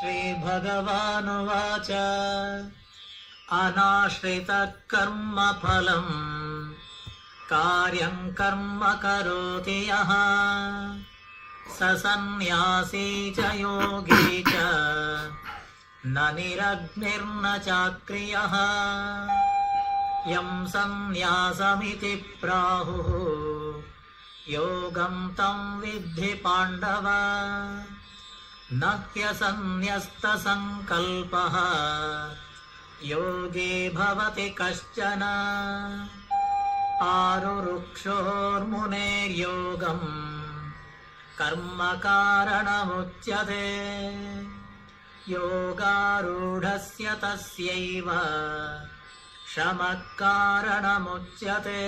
श्रीभगवानुवाच अनाश्रितः कर्मफलम् कार्यं कर्म करोति यः स सन्न्यासी च योगी च न निरग्निर्न चाक्रियः यं सन्न्यासमिति प्राहुः योगं तं विद्धि पाण्डव न ह्यसन्न्यस्तसङ्कल्पः योगी भवति कश्चन आरुरुक्षोर्मुनेर्योगम् कर्म कारणमुच्यते योगारूढस्य तस्यैव शमः कारणमुच्यते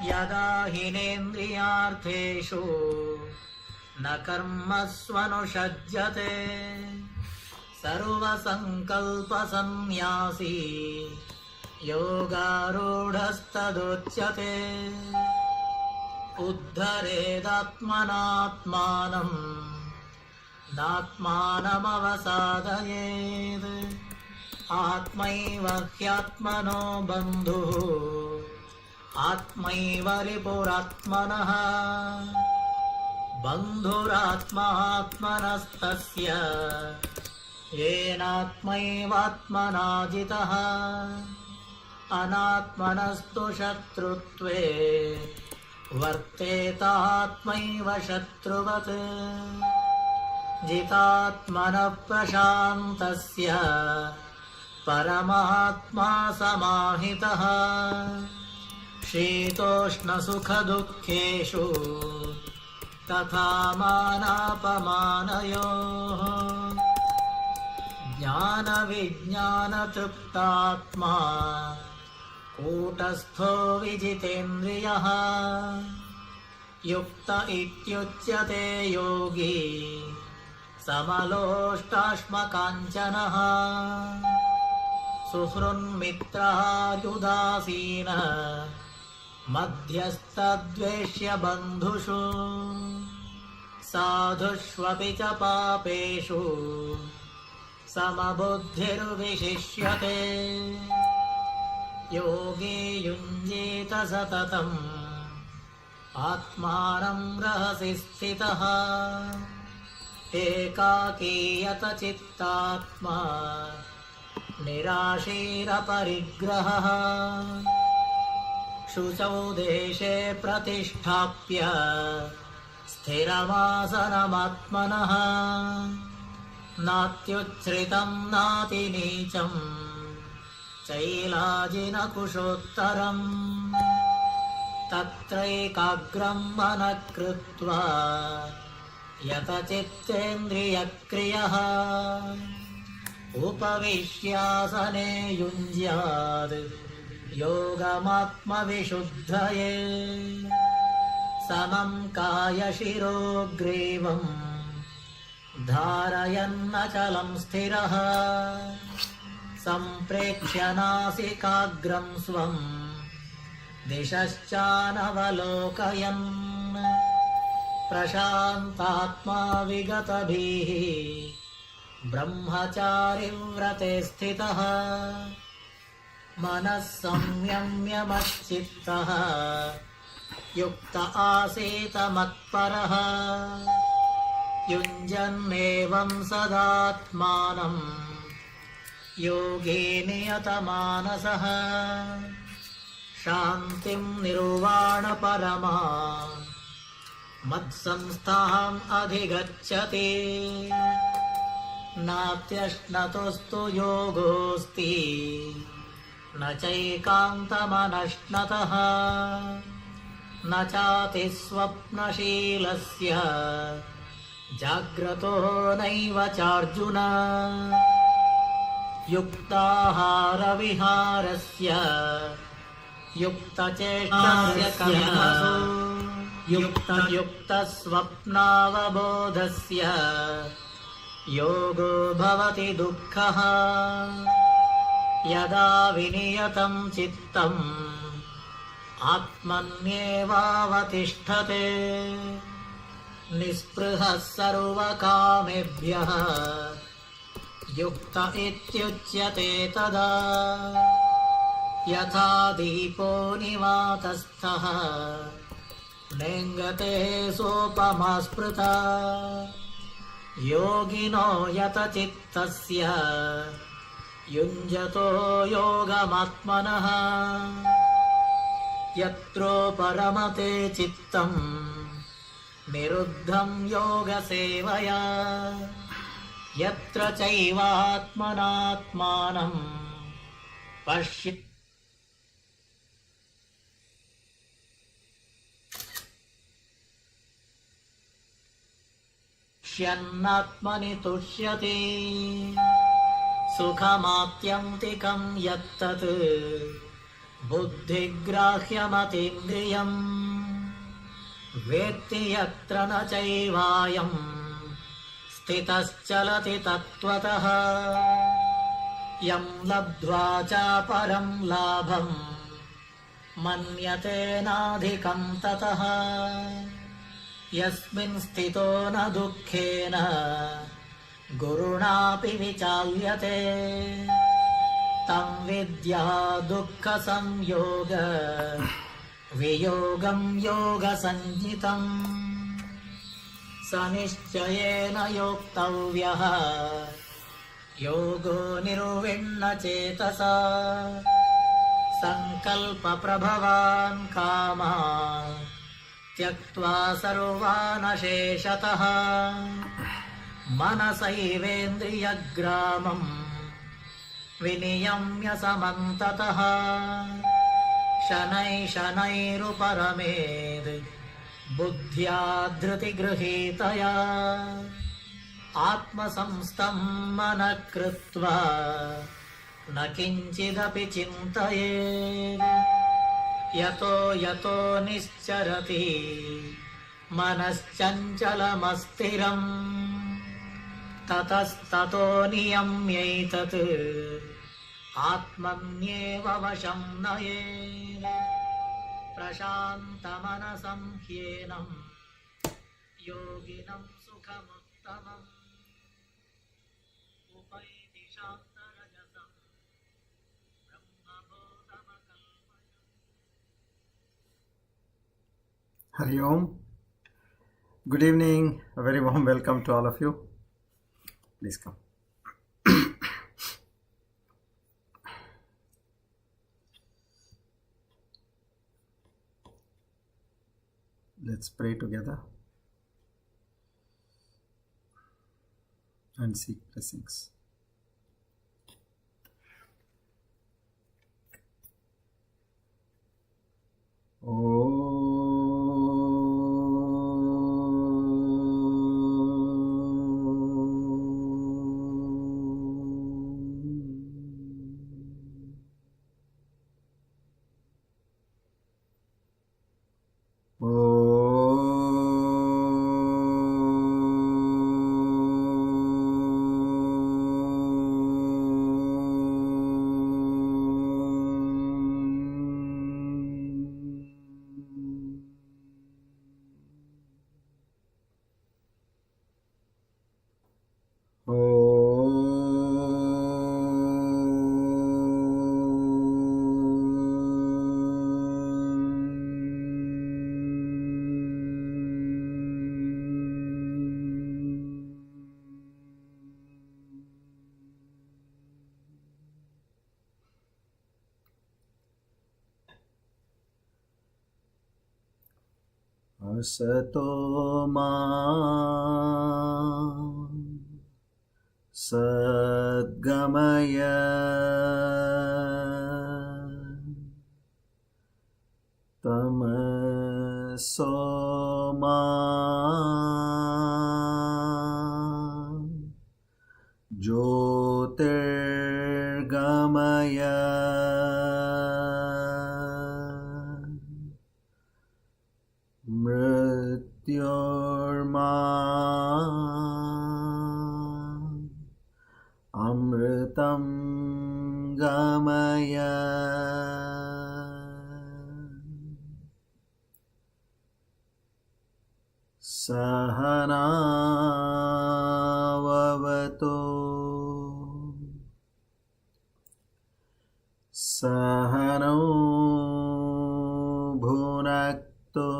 यदा हिनेन्द्रियार्थेषु न कर्मस्वनुषज्यते सर्वसङ्कल्पसन्न्यासी योगारूढस्तदुच्यते उद्धरेदात्मनात्मानं नात्मानमवसादयेत् आत्मैव ह्यात्मनो बन्धुः आत्मैव रिपुरात्मनः बन्धुरात्मात्मनस्तस्य येनात्मैवात्मना जितः अनात्मनस्तु शत्रुत्वे वर्तेतात्मैव शत्रुवत् जितात्मनः प्रशान्तस्य परमात्मा समाहितः शीतोष्णसुखदुःखेषु तथा मानापमानयोः ज्ञानविज्ञानतृप्तात्मा कूटस्थो विजितेन्द्रियः युक्त इत्युच्यते योगी समलोष्टाश्मकाञ्चनः सुहृन्मित्रायुदासीनः मध्यस्थद्वेष्य बन्धुषु साधुष्वपि च पापेषु समबुद्धिर्विशिष्यते योगी युञ्जीत सततम् आत्मानं रहसि स्थितः एकाकीयत चित्तात्मा निराशीरपरिग्रहः शुचौ देशे प्रतिष्ठाप्य स्थिरमासनमात्मनः नात्युच्छ्रितं नातिनीचं चैलाजिनकुशोत्तरम् तत्रैकाग्रं मनः कृत्वा यतचित्तेन्द्रियक्रियः उपविश्यासने युञ्ज्यात् योगमात्मविशुद्धये समं कायशिरो ग्रीवं धारयन्नचलं स्थिरः सम्प्रेक्ष्य नासिकाग्रं स्वं दिशश्चानवलोकयन् प्रशान्तात्मा विगतभिः ब्रह्मचारिव्रते स्थितः मनः संयम्य मच्चित्तः युक्त आसीत मत्परः युञ्जन्नेवं सदात्मानं योगी नियतमानसः शान्तिं निर्वाणपरमा मत्संस्थाम् अधिगच्छति नात्यश्नतोस्तु योगोऽस्ति न चैकान्तमनश्नतः न चातिस्वप्नशीलस्य जाग्रतो नैव चार्जुन युक्ताहारविहारस्य युक्तचेष्टस्य कर्मसु युक्तस्वप्नावबोधस्य योगो भवति दुःखः यदा विनियतं चित्तम् आत्मन्येवावतिष्ठते निःस्पृहः सर्वकामेभ्यः युक्त इत्युच्यते तदा यथा दीपो निवातस्थः नेङ्गते सोपमा स्मृता योगिनो यतचित्तस्य युञ्जतो योगमात्मनः यत्रो परमते चित्तम् निरुद्धं योगसेवया यत्र चैवात्मनात्मानं पश्यन्नात्मनि तुष्यति सुखमात्यन्तिकं यत्तत् बुद्धिग्राह्यमतीन्द्रियम् वेत्ति यत्र न चैवायं स्थितश्चलति तत्त्वतः यं लब्ध्वा चापरं लाभं मन्यते नाधिकं ततः यस्मिन् स्थितो न दुःखेन गुरुणापि विचाल्यते तं विद्या दुःखसंयोग वियोगं योगसञ्ज्ञितम् स निश्चयेन योक्तव्यः योगो निर्विण्णचेतसा सङ्कल्पप्रभवान् कामान् त्यक्त्वा सर्वानशेषतः मनसैवेन्द्रियग्रामम् विनियम्य समन्ततः शनैः शनैरुपरमेद् बुद्ध्या धृतिगृहीतया आत्मसंस्थं मनः कृत्वा न किञ्चिदपि चिन्तयेत् यतो यतो निश्चरति मनश्चञ्चलमस्थिरम् ततस्ततो नियम्यैतत् आत्मन्येव वशं नयेत् प्रशान्तमनसं ह्येनं योगिनं सुखमुत्तमम् उपैति शान्तरजसं ब्रह्मबोधमकल्पयम्. Hari Om. Good evening. A very warm welcome to all of you. Please come. Let's pray together and seek blessings. Asato ma sadgamaya tamaso ma jyotirgamaya mrityorma amritam gamaya Sahanavavato Sahano Bhunakto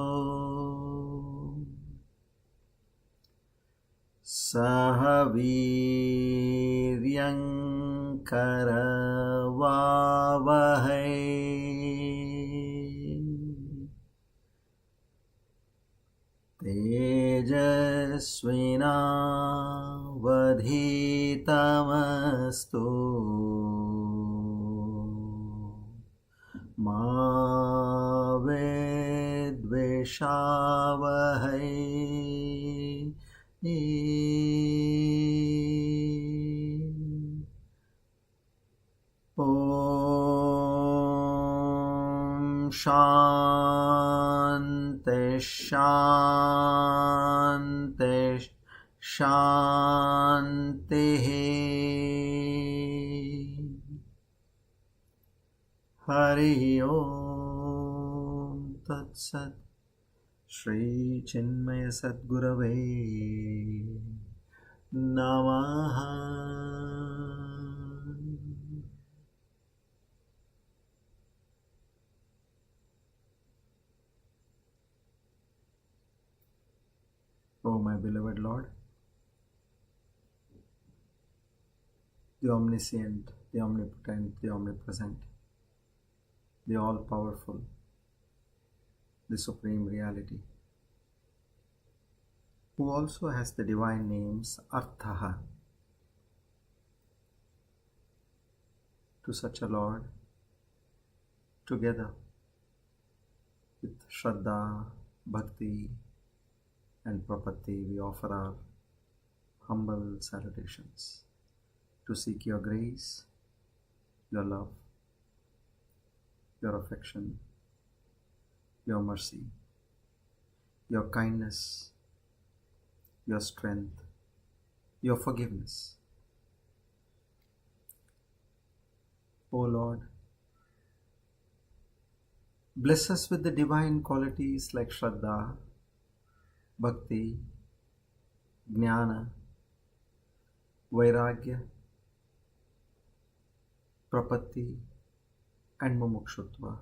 Sahaviryankaravavahai Tejasvinavadhitamastu Ma Vidvishavahai Om Shanti Shanti Shanti Hari Om Tat Sat Shri Chinmaya Sadgurave Namaha. O my beloved Lord, the omniscient, the omnipotent, the omnipresent, the all-powerful, the supreme reality, who also has the divine names Arthaha. To such a Lord, together with Shraddha, Bhakti and Prapatti, we offer our humble salutations to seek your grace, your love, your affection, your mercy, your kindness, your strength, your forgiveness. O Lord, bless us with the divine qualities like Shraddha, Bhakti, Jnana, Vairagya, Prapatti and Mumukshutva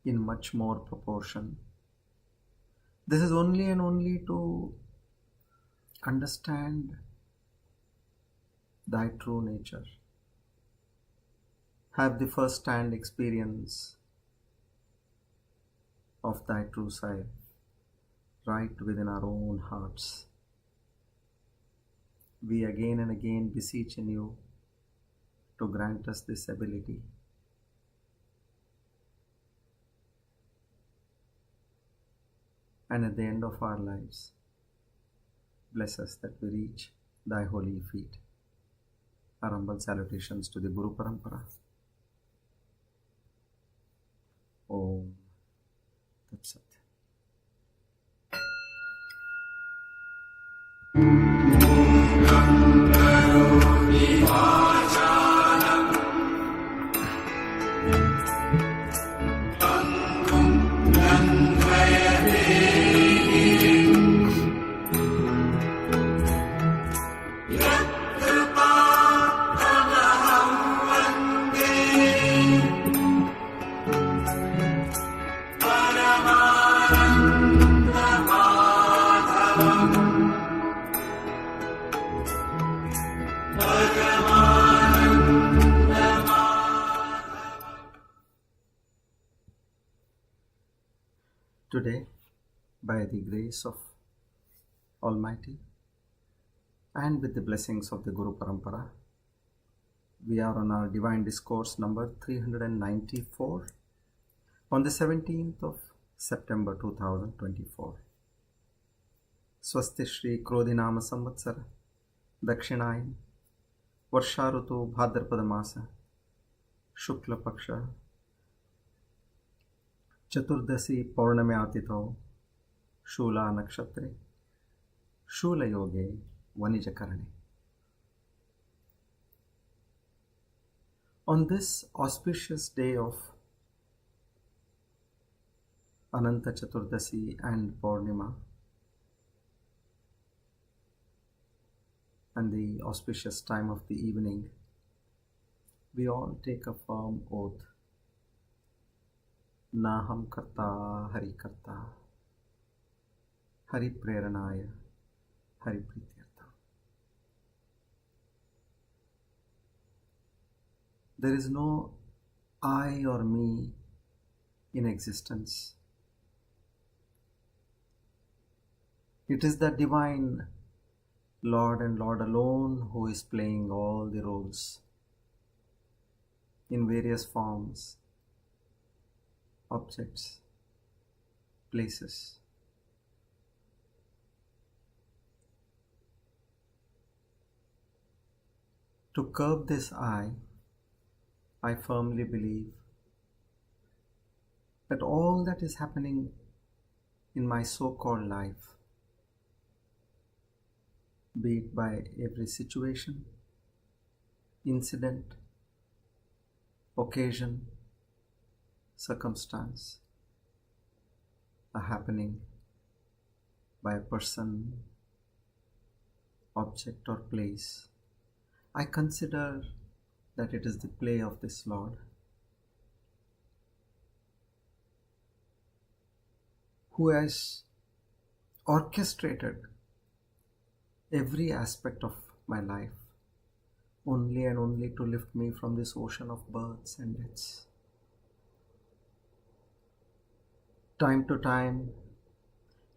in much more proportion. This is only and only to understand thy true nature, have the first-hand experience of thy true self right within our own hearts. We again and again beseech in you to grant us this ability. And at the end of our lives, bless us that we reach thy holy feet. Our humble salutations to the Guru Parampara. Om Tat Sat. Today, by the grace of Almighty and with the blessings of the Guru Parampara, we are on our Divine Discourse number 394 on the 17th of September 2024. Swasti Shri Krodhinama Samvatsara Dakshinayam Varsharutu Bhadrapada Masa Shukla Paksha Chaturdasi Paurnamyatito Shula Nakshatre Shula Yoge Vanijakarane. On this auspicious day of Ananta Chaturdasi and Purnima, and the auspicious time of the evening, we all take a firm oath. Naham karta hari karta, hari preranaya, hari prityartha. There is no I or me in existence. It is the divine Lord and Lord alone who is playing all the roles in various forms, objects, places. To curb this I firmly believe that all that is happening in my so-called life, be it by every situation, incident, occasion, circumstance, a happening by a person, object or place, I consider that it is the play of this Lord who has orchestrated every aspect of my life only and only to lift me from this ocean of births and deaths. Time to time,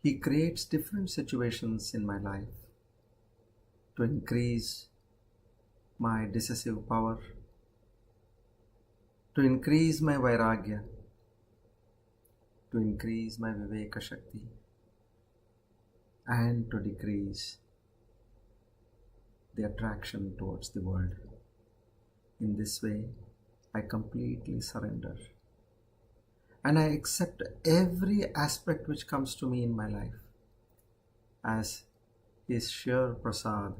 He creates different situations in my life to increase my decisive power, to increase my vairagya, to increase my viveka shakti, and to decrease the attraction towards the world. In this way, I completely surrender and I accept every aspect which comes to me in my life as His sheer prasad,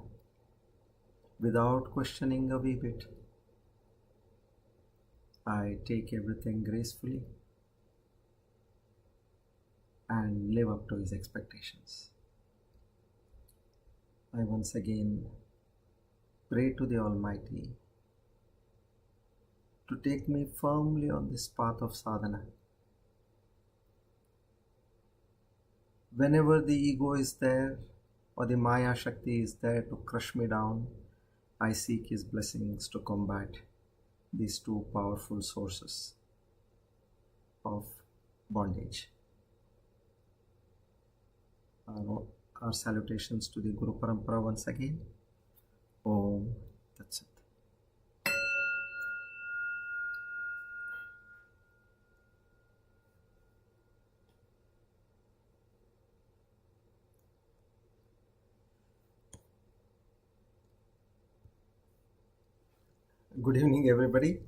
without questioning a wee bit. I take everything gracefully and live up to His expectations. I once again pray to the Almighty to take me firmly on this path of sadhana. Whenever the ego is there or the Maya Shakti is there to crush me down, I seek His blessings to combat these two powerful sources of bondage. Our salutations to the Guru Parampara once again. Om Tat Sat. Good evening, everybody.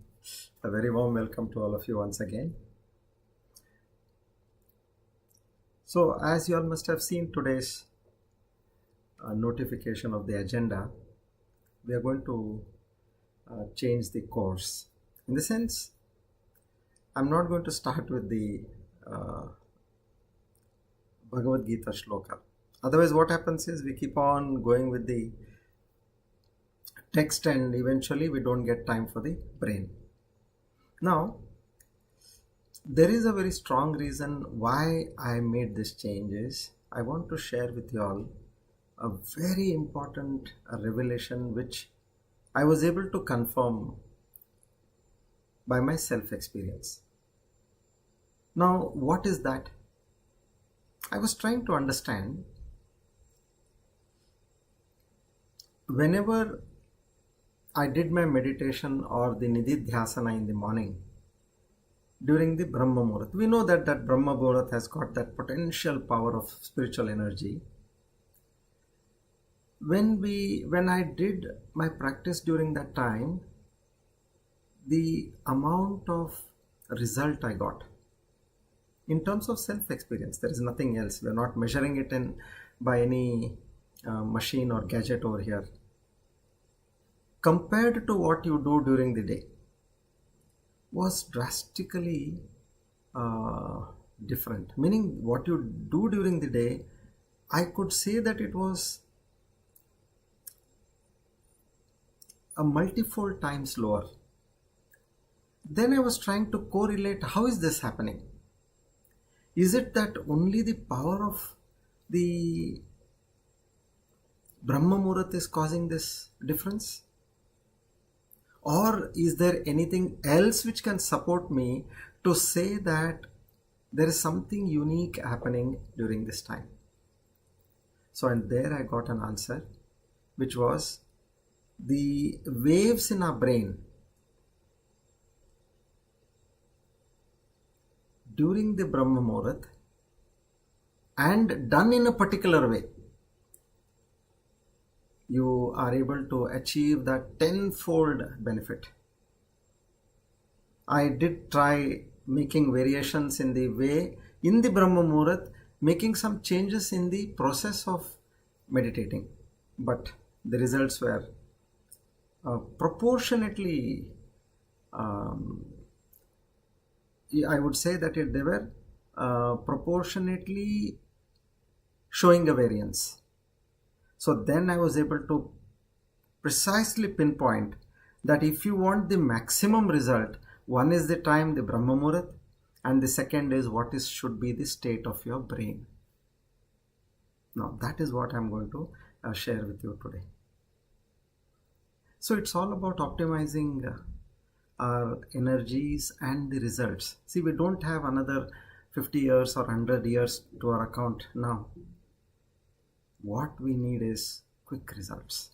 A very warm welcome to all of you once again. So, as you all must have seen today's notification of the agenda, we are going to change the course. In the sense, I'm not going to start with the Bhagavad Gita shloka. Otherwise, what happens is we keep on going with the text and eventually we don't get time for the brain. Now, there is a very strong reason why I made this change is I want to share with you all a very important revelation which I was able to confirm by my self-experience. Now, what is that? I was trying to understand whenever I did my meditation or the nididhyasana in the morning during the Brahma Muhurath. We know that Brahma Muhurath has got that potential power of spiritual energy. When I did my practice during that time, the amount of result I got in terms of self-experience, there is nothing else. We are not measuring it by any machine or gadget over here. Compared to what you do during the day was drastically different. Meaning what you do during the day, I could say that it was a multifold times lower. Then I was trying to correlate, how is this happening? Is it that only the power of the Brahma Muhurath is causing this difference? Or is there anything else which can support me to say that there is something unique happening during this time? So, and there I got an answer, which was the waves in our brain during the Brahma Muhurath and done in a particular way, you are able to achieve that tenfold benefit. I did try making variations in the way, in the Brahma Muhurath, making some changes in the process of meditating, but the results were proportionately, I would say that they were proportionately showing a variance. So then I was able to precisely pinpoint that if you want the maximum result, one is the time, the Brahma Muhurath, and the second is what is should be the state of your brain. Now that is what I'm going to share with you today. So it's all about optimizing our energies and the results. See, we don't have another 50 years or 100 years to our account now. What we need is quick results,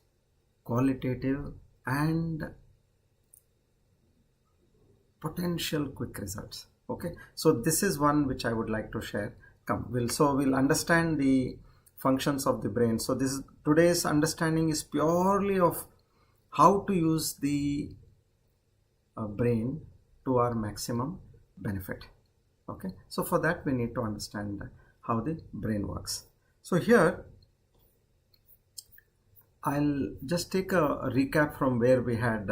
qualitative and potential quick results. Okay, so this is one which I would like to share. We'll understand the functions of the brain. So this is, today's understanding is purely of how to use the brain to our maximum benefit. Okay, so for that we need to understand how the brain works. So here I'll just take a recap from where we had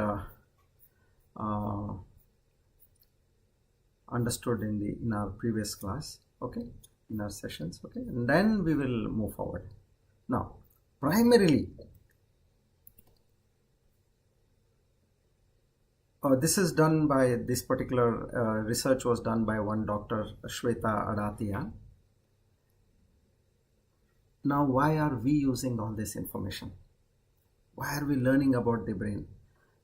understood in our previous class, okay, in our sessions, okay, and then we will move forward. Now, primarily, this is done by, this particular research was done by one Dr. Shweta Adatia. Now, why are we using all this information? Why are we learning about the brain?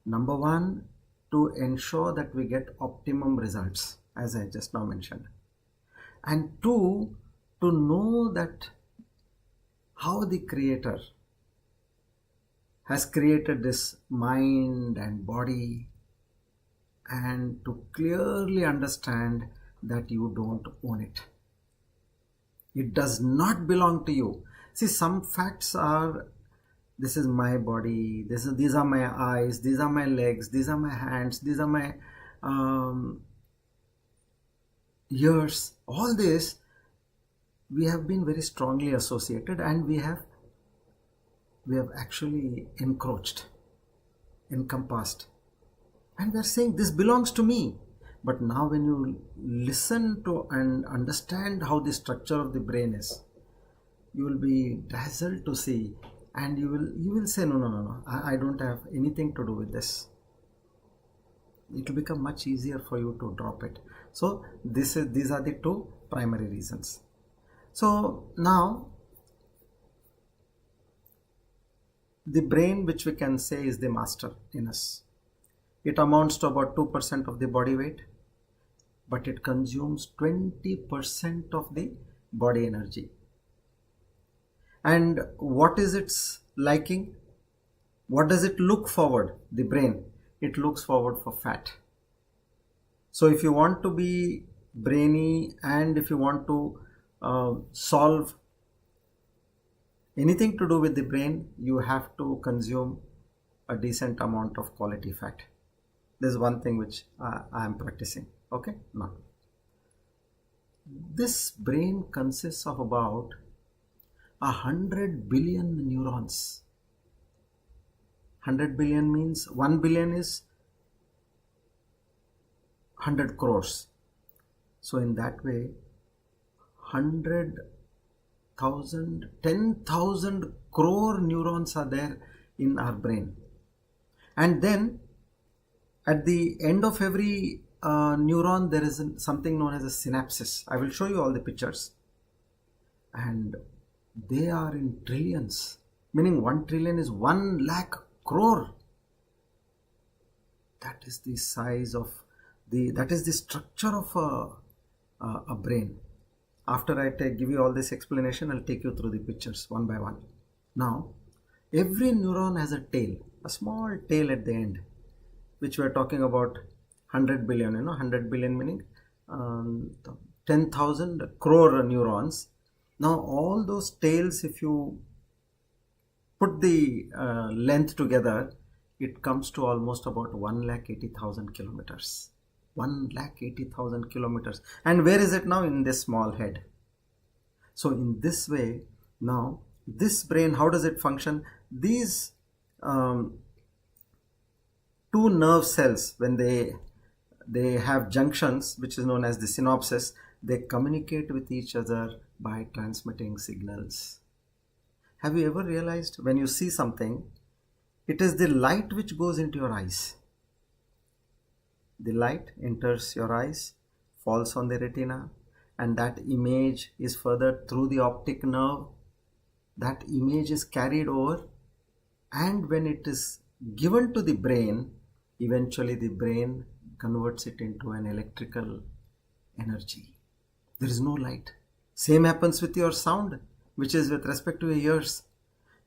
Number one, to ensure that we get optimum results, as I just now mentioned. And two, to know that how the Creator has created this mind and body, and to clearly understand that you don't own it. It does not belong to you. See, some facts are, this is my body, these are my eyes, these are my legs, these are my hands, these are my ears. All this we have been very strongly associated, and we have actually encroached, encompassed, and we are saying this belongs to me. But now when you listen to and understand how the structure of the brain is, you will be dazzled to see, and you will say, no, I don't have anything to do with this. It will become much easier for you to drop it. So these are the two primary reasons. So now the brain, which we can say is the master in us, it amounts to about 2% of the body weight, but it consumes 20% of the body energy. And what is its liking? What does it look forward? The brain, it looks forward for fat. So if you want to be brainy, and if you want to solve anything to do with the brain, you have to consume a decent amount of quality fat. This is one thing which I am practicing. Okay, now this brain consists of about 100 billion neurons. 100 billion means 1 billion is 100 crores. So in that way, 100,000, 10,000 crore neurons are there in our brain. And then at the end of every neuron, there is something known as a synapses. I will show you all the pictures. And they are in trillions, meaning 1 trillion is 1 lakh crore. That is the size of that is the structure of a brain. After I give you all this explanation, I'll take you through the pictures one by one. Now, every neuron has a tail, a small tail at the end, which we are talking about 100 billion, 100 billion meaning 10,000 crore neurons. Now, all those tails, if you put the length together, it comes to almost about 1,80,000 kilometers. 1,80,000 kilometers. And where is it now? In this small head. So in this way, now this brain, how does it function? These 2 nerve cells, when they have junctions, which is known as the synapses, they communicate with each other by transmitting signals. Have you ever realized when you see something, it is the light which goes into your eyes. The light enters your eyes, falls on the retina, and that image is further through the optic nerve. That image is carried over, and when it is given to the brain, eventually the brain converts it into an electrical energy. There is no light. Same happens with your sound, which is with respect to your ears.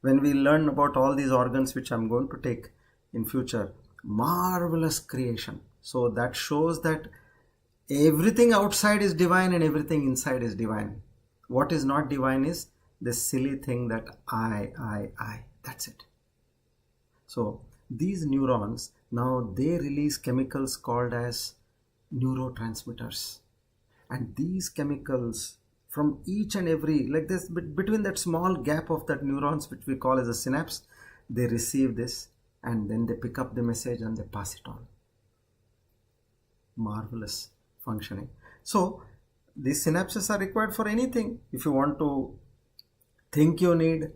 When we learn about all these organs, which I'm going to take in future, marvelous creation. So that shows that everything outside is divine and everything inside is divine. What is not divine is this silly thing that I. That's it. So these neurons, now they release chemicals called as neurotransmitters. And these chemicals from each and every, like this, between that small gap of that neurons, which we call as a synapse, they receive this and then they pick up the message and they pass it on. Marvelous functioning. So these synapses are required for anything. If you want to think, you need.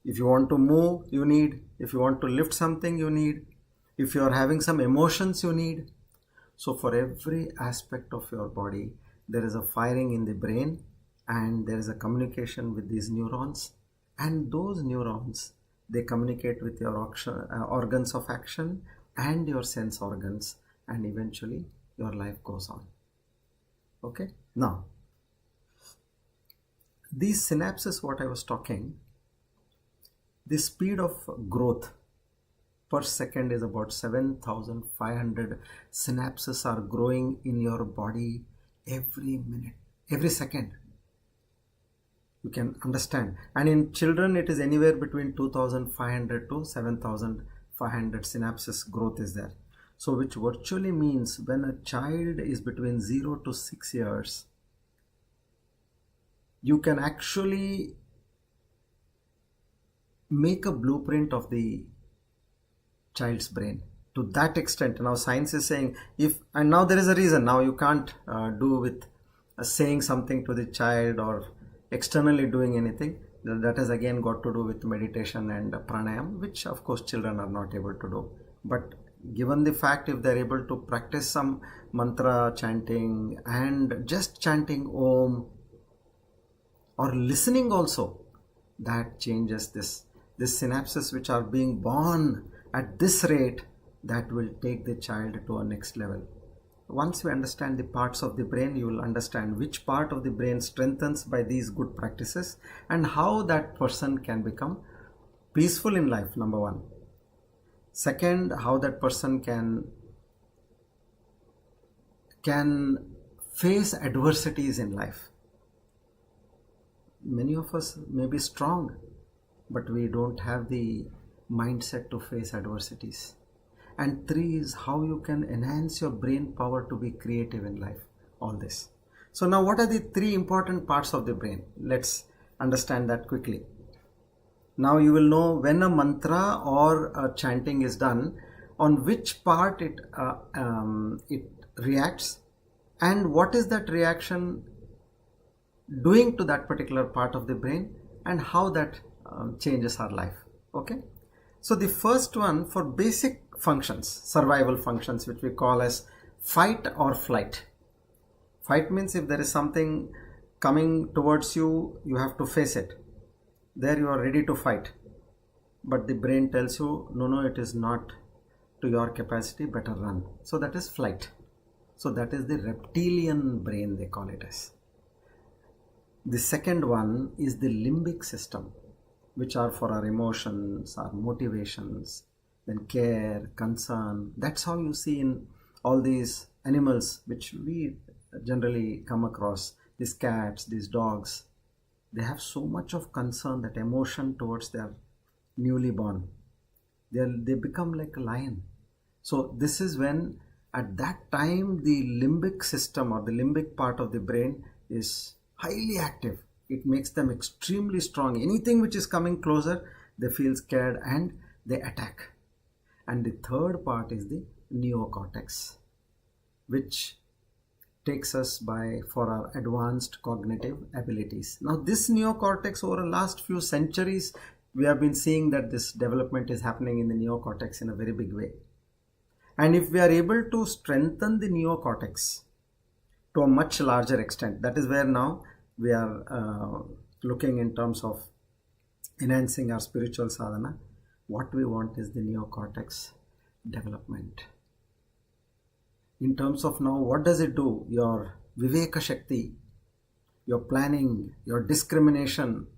If you want to move, you need. If you want to lift something, you need. If you are having some emotions, you need. So for every aspect of your body, there is a firing in the brain and there is a communication with these neurons. And those neurons, they communicate with your organs of action and your sense organs, and eventually your life goes on. Okay? Now, these synapses, what I was talking, the speed of growth per second is about 7,500 synapses are growing in your body every minute, every second. You can understand. And in children, it is anywhere between 2,500 to 7,500 synapses growth is there. So which virtually means when a child is between 0 to 6 years, you can actually make a blueprint of the child's brain to that extent. Now science is saying and now there is a reason. Now you can't do with saying something to the child or externally doing anything. That has again got to do with meditation and pranayam, which of course children are not able to do. But given the fact, if they're able to practice some mantra chanting and just chanting Om or listening also, that changes this synapses which are being born at this rate, that will take the child to a next level. Once you understand the parts of the brain, you will understand which part of the brain strengthens by these good practices and how that person can become peaceful in life, number one. Second, how that person can face adversities in life. Many of us may be strong, but we don't have the mindset to face adversities. And 3 is how you can enhance your brain power to be creative in life. All this. So now what are the 3 important parts of the brain? Let's understand that quickly. Now you will know when a mantra or a chanting is done, on which part it reacts and what is that reaction doing to that particular part of the brain and how that changes our life. Okay. So the first one for basic functions, survival functions, which we call as fight or flight. Fight means if there is something coming towards you, you have to face it. There you are ready to fight. But the brain tells you, no, it is not to your capacity, better run. So that is flight. So that is the reptilian brain, they call it as. The second one is the limbic system, which are for our emotions, our motivations, then care, concern. That's how you see in all these animals which we generally come across, these cats, these dogs. They have so much of concern, that emotion towards their newly born. They become like a lion. So this is when at that time the limbic system or the limbic part of the brain is highly active. It makes them extremely strong. Anything which is coming closer, they feel scared and they attack. And the third part is the neocortex, which takes us for our advanced cognitive abilities. Now this neocortex, over the last few centuries, we have been seeing that this development is happening in the neocortex in a very big way. And if we are able to strengthen the neocortex to a much larger extent, that is where now we are looking in terms of enhancing our spiritual sadhana. What we want is the neocortex development. In terms of now, what does it do? Your Viveka Shakti, your planning, your discrimination,